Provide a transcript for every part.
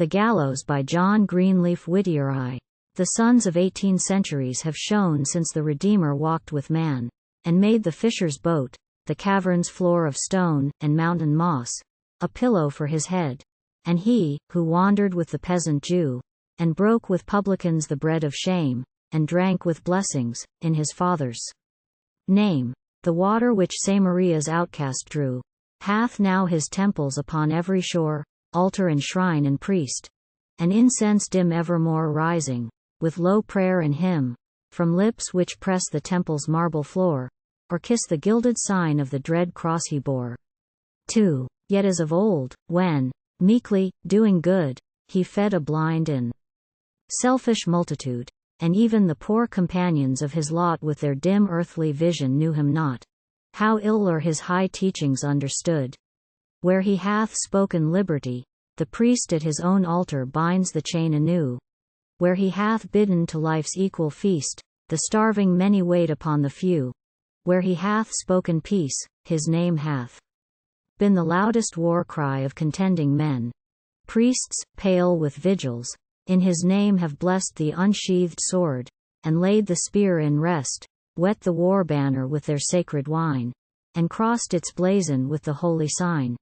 The Gallows by John Greenleaf Whittier. The suns of 18 centuries have shone since the Redeemer walked with man, and made the fisher's boat, the cavern's floor of stone and mountain moss, a pillow for his head. And he, who wandered with the peasant Jew, and broke with publicans the bread of shame, and drank with blessings, in his Father's name, the water which Samaria's outcast drew, hath now his temples upon every shore, altar and shrine and priest, and incense dim evermore rising, with low prayer and hymn, from lips which press the temple's marble floor, or kiss the gilded sign of the dread cross he bore. 2. Yet as of old, when, meekly, doing good, he fed a blind and selfish multitude, and even the poor companions of his lot with their dim earthly vision knew him not, how ill are his high teachings understood. Where he hath spoken liberty, the priest at his own altar binds the chain anew. Where he hath bidden to life's equal feast, the starving many wait upon the few. Where he hath spoken peace, his name hath been the loudest war cry of contending men. Priests, pale with vigils, in his name have blessed the unsheathed sword, and laid the spear in rest, wet the war banner with their sacred wine, and crossed its blazon with the holy sign.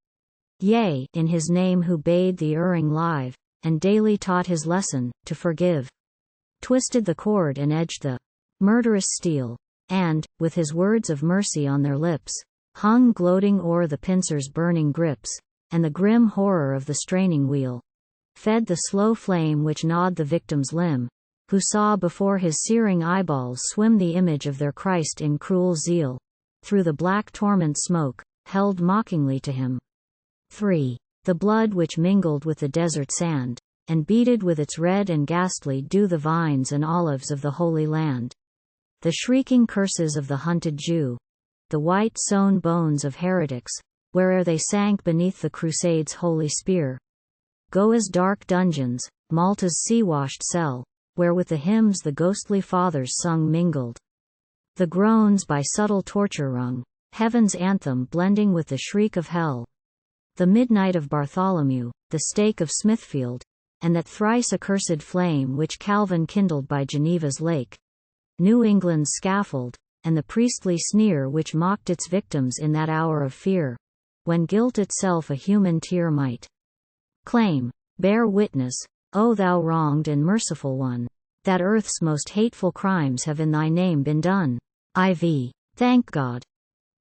Yea, in his name who bade the erring live, and daily taught his lesson, to forgive, twisted the cord and edged the murderous steel, and, with his words of mercy on their lips, hung gloating o'er the pincer's burning grips, and the grim horror of the straining wheel, fed the slow flame which gnawed the victim's limb, who saw before his searing eyeballs swim the image of their Christ in cruel zeal, through the black torment smoke, held mockingly to him. 3. The blood which mingled with the desert sand, and beaded with its red and ghastly dew the vines and olives of the Holy Land. The shrieking curses of the hunted Jew, the white sown bones of heretics, where'er they sank beneath the Crusade's holy spear. Goa's dark dungeons, Malta's sea-washed cell, where with the hymns the ghostly fathers sung mingled. The groans by subtle torture wrung, heaven's anthem blending with the shriek of hell. The midnight of Bartholomew, the stake of Smithfield, and that thrice accursed flame which Calvin kindled by Geneva's lake. New England's scaffold, and the priestly sneer which mocked its victims in that hour of fear, when guilt itself a human tear might claim. Bear witness, O thou wronged and merciful one, that earth's most hateful crimes have in thy name been done. IV. Thank God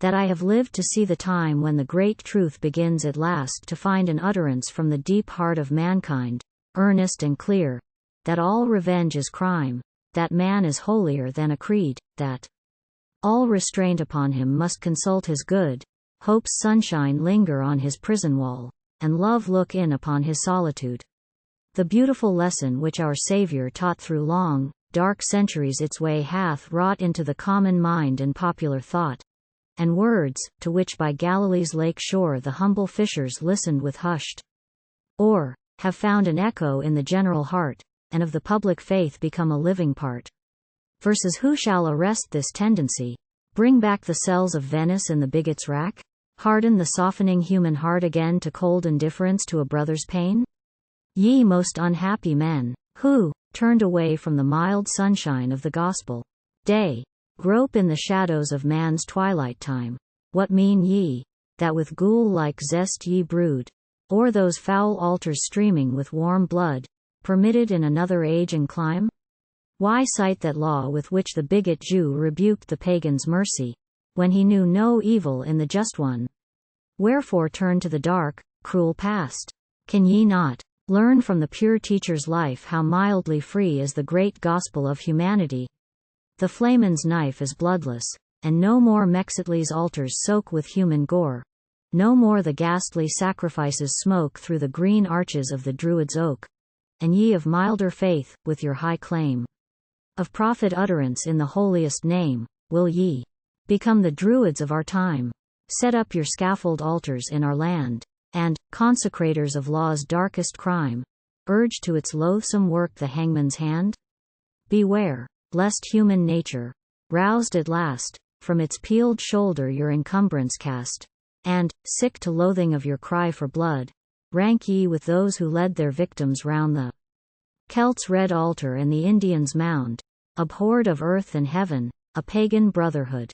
that I have lived to see the time when the great truth begins at last to find an utterance from the deep heart of mankind, earnest and clear, that all revenge is crime, that man is holier than a creed, that all restraint upon him must consult his good, hope's sunshine linger on his prison wall, and love look in upon his solitude. The beautiful lesson which our Savior taught through long, dark centuries its way hath wrought into the common mind and popular thought, and words, to which by Galilee's lake shore the humble fishers listened with hushed awe, have found an echo in the general heart, and of the public faith become a living part. Versus who shall arrest this tendency? Bring back the cells of Venice and the bigot's rack? Harden the softening human heart again to cold indifference to a brother's pain? Ye most unhappy men, who, turned away from the mild sunshine of the gospel day, grope in the shadows of man's twilight time, what mean ye, that with ghoul-like zest ye brood o'er those foul altars streaming with warm blood, permitted in another age and clime? Why cite that law with which the bigot Jew rebuked the pagan's mercy, when he knew no evil in the just one? Wherefore turn to the dark, cruel past? Can ye not learn from the pure teacher's life how mildly free is the great gospel of humanity? The flameman's knife is bloodless, and no more Mexitli's altars soak with human gore. No more the ghastly sacrifices smoke through the green arches of the Druid's oak. And ye of milder faith, with your high claim of prophet utterance in the holiest name, will ye become the Druids of our time? Set up your scaffold altars in our land, and, consecrators of law's darkest crime, urge to its loathsome work the hangman's hand? Beware, lest human nature, roused at last, from its peeled shoulder your encumbrance cast, and, sick to loathing of your cry for blood, rank ye with those who led their victims round the Celts' red altar and the Indians' mound, abhorred of earth and heaven, a pagan brotherhood.